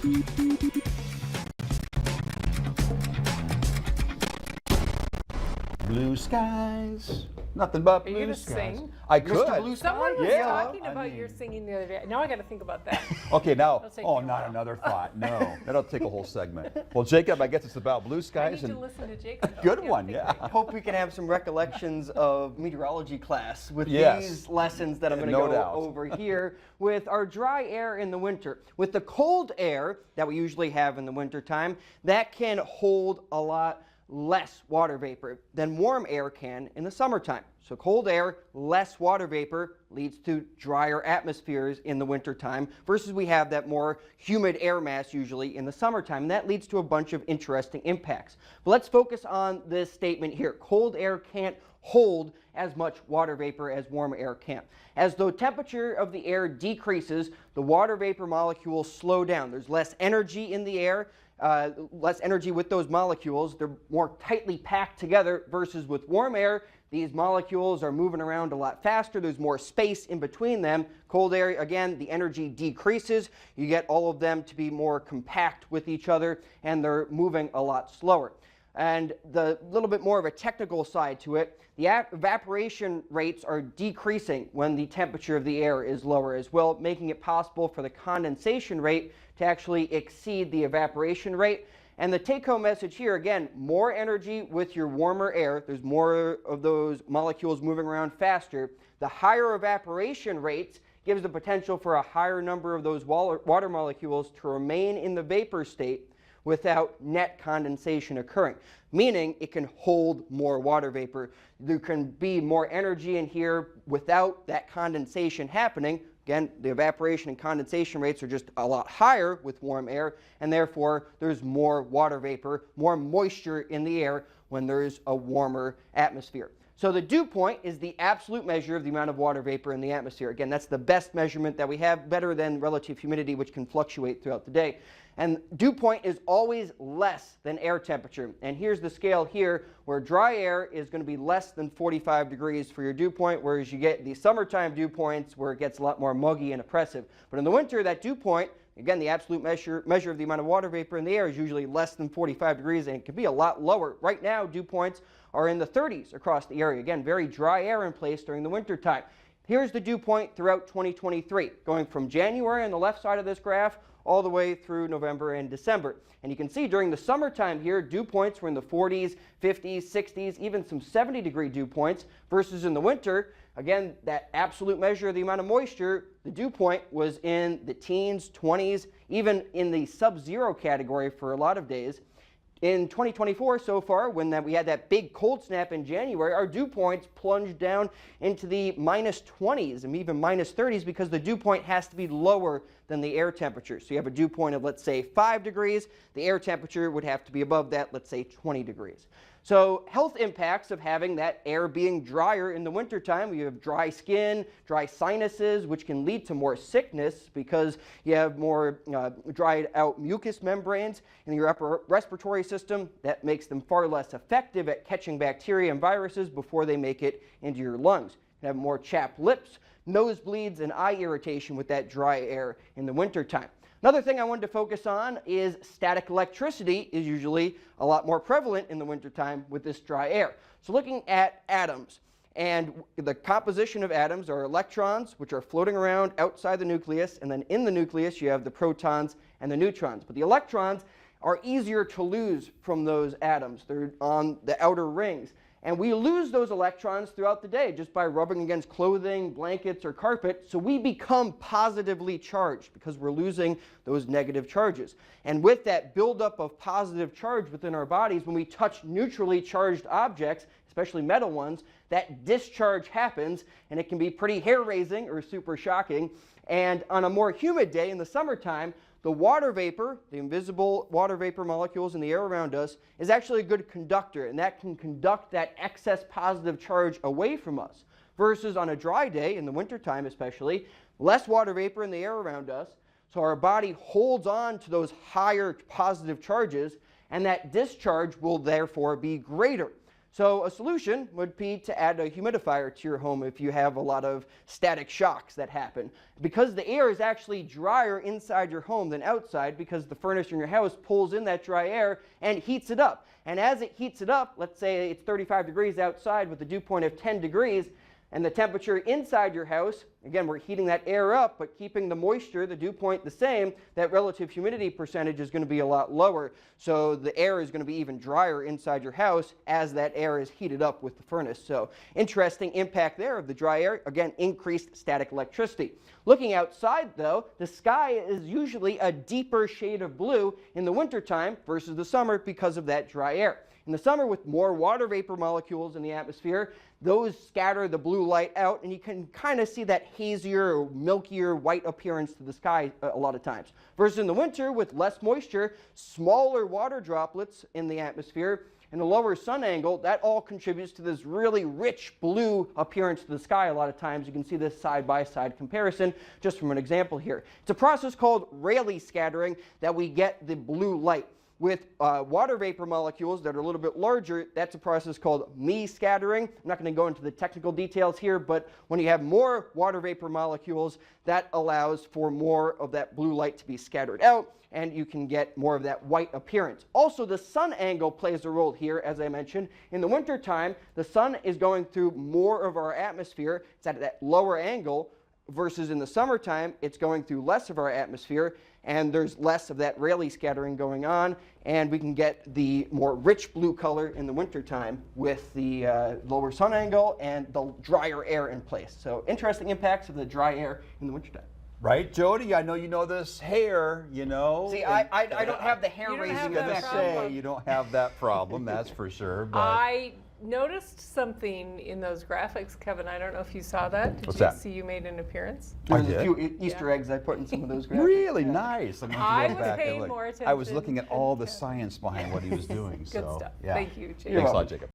Blue skies, nothing but blue Are you gonna skies. sing? I could. Mr. Blue Sky? Someone was Yeah, talking I about mean- your singing the other day. Now I got to think about that. Okay, now, That'll take oh, me a not while. another thought. No, that'll take a whole segment. Well, Jacob, I guess it's about blue I skies need to and listen to Jacob. though. good Yeah, one, think yeah. about it. Hope we can have some recollections of meteorology class with Yes. these lessons that I'm going to No go doubt. over here with our dry air in the winter. With the cold air that we usually have in the wintertime, that can hold a lot less water vapor than warm air can in the summertime. So cold air, less water vapor leads to drier atmospheres in the wintertime versus we have that more humid air mass usually in the summertime. And that leads to a bunch of interesting impacts. But let's focus on this statement here. Cold air can't hold as much water vapor as warm air can. As the temperature of the air decreases, the water vapor molecules slow down. There's less energy in the air. Less energy with those molecules. They're more tightly packed together versus with warm air. These molecules are moving around a lot faster. There's more space in between them. Cold air, again, the energy decreases. You get all of them to be more compact with each other, and they're moving a lot slower. And the little bit more of a technical side to it, the evaporation rates are decreasing when the temperature of the air is lower as well, making it possible for the condensation rate to actually exceed the evaporation rate. And the take-home message here, again, more energy with your warmer air. There's more of those molecules moving around faster. The higher evaporation rates gives the potential for a higher number of those water molecules to remain in the vapor state without net condensation occurring, meaning it can hold more water vapor. There can be more energy in here without that condensation happening. Again, the evaporation and condensation rates are just a lot higher with warm air, and therefore there's more water vapor, more moisture in the air when there's a warmer atmosphere. So the dew point is the absolute measure of the amount of water vapor in the atmosphere. Again, that's the best measurement that we have, better than relative humidity, which can fluctuate throughout the day. And dew point is always less than air temperature. And here's the scale here, where dry air is going to be less than 45 degrees for your dew point, whereas you get the summertime dew points where it gets a lot more muggy and oppressive. But in the winter, that dew point, again, the absolute measure of the amount of water vapor in the air is usually less than 45 degrees, and it can be a lot lower. Right now, dew points are in the 30s across the area. Again, very dry air in place during the winter time. Here's the dew point throughout 2023, going from January on the left side of this graph all the way through November and December. And you can see during the summertime here, dew points were in the 40s, 50s, 60s, even some 70-degree dew points, versus in the winter, again, that absolute measure of the amount of moisture, the dew point was in the teens, 20s, even in the sub-zero category for a lot of days. In 2024 so far, when we had that big cold snap in January, our dew points plunged down into the minus 20s and even minus 30s because the dew point has to be lower than the air temperature. So you have a dew point of, let's say, 5 degrees. The air temperature would have to be above that, let's say, 20 degrees. So health impacts of having that air being drier in the wintertime, you have dry skin, dry sinuses, which can lead to more sickness because you have more dried out mucous membranes in your upper respiratory system. That makes them far less effective at catching bacteria and viruses before they make it into your lungs. You have more chapped lips, nosebleeds, and eye irritation with that dry air in the wintertime. Another thing I wanted to focus on is static electricity is usually a lot more prevalent in the wintertime with this dry air. So looking at atoms, and the composition of atoms are electrons, which are floating around outside the nucleus, and then in the nucleus you have the protons and the neutrons. But the electrons are easier to lose from those atoms. They're on the outer rings. And we lose those electrons throughout the day just by rubbing against clothing, blankets, or carpet. So we become positively charged because we're losing those negative charges. And with that buildup of positive charge within our bodies, when we touch neutrally charged objects, especially metal ones, that discharge happens, and it can be pretty hair-raising or super shocking. And on a more humid day in the summertime, the water vapor, the invisible water vapor molecules in the air around us, is actually a good conductor, and that can conduct that excess positive charge away from us. Versus on a dry day, in the wintertime especially, less water vapor in the air around us, so our body holds on to those higher positive charges, and that discharge will therefore be greater. So a solution would be to add a humidifier to your home if you have a lot of static shocks that happen. Because the air is actually drier inside your home than outside, because the furnace in your house pulls in that dry air and heats it up. And as it heats it up, let's say it's 35 degrees outside with a dew point of 10 degrees, and the temperature inside your house, again, we're heating that air up, but keeping the moisture, the dew point the same, that relative humidity percentage is going to be a lot lower. So the air is going to be even drier inside your house as that air is heated up with the furnace. So interesting impact there of the dry air. Again, increased static electricity. Looking outside, though, the sky is usually a deeper shade of blue in the wintertime versus the summer because of that dry air. In the summer, with more water vapor molecules in the atmosphere, those scatter the blue light out, and you can kind of see that hazier or milkier white appearance to the sky a lot of times. Versus in the winter, with less moisture, smaller water droplets in the atmosphere, and a lower sun angle, that all contributes to this really rich blue appearance to the sky a lot of times. You can see this side-by-side comparison just from an example here. It's a process called Rayleigh scattering that we get the blue light. With water vapor molecules that are a little bit larger, that's a process called Mie scattering. I'm not going to go into the technical details here, but when you have more water vapor molecules, that allows for more of that blue light to be scattered out, and you can get more of that white appearance. Also, the sun angle plays a role here, as I mentioned. In the wintertime, the sun is going through more of our atmosphere. It's at that lower angle, versus in the summertime, it's going through less of our atmosphere, and there's less of that Rayleigh scattering going on, and we can get the more rich blue color in the wintertime with the lower sun angle and the drier air in place. So interesting impacts of the dry air in the wintertime. Right, Jody? I know you know this hair, you know. See, I don't have the hair You don't raising have I was that gonna effect. say, problem. you don't have that problem, that's for sure. But I noticed something in those graphics, Kevin. I don't know if you saw that. Did What's you that? see you made an appearance? There's did. a few Easter eggs I put in some of those graphics. really Yeah. nice. I'm gonna I go was back and paying look. more I was attention looking at than all the Kevin. science behind what he was doing. Good so, stuff. yeah. Thank you, Jake. Thanks a lot, welcome. Jacob.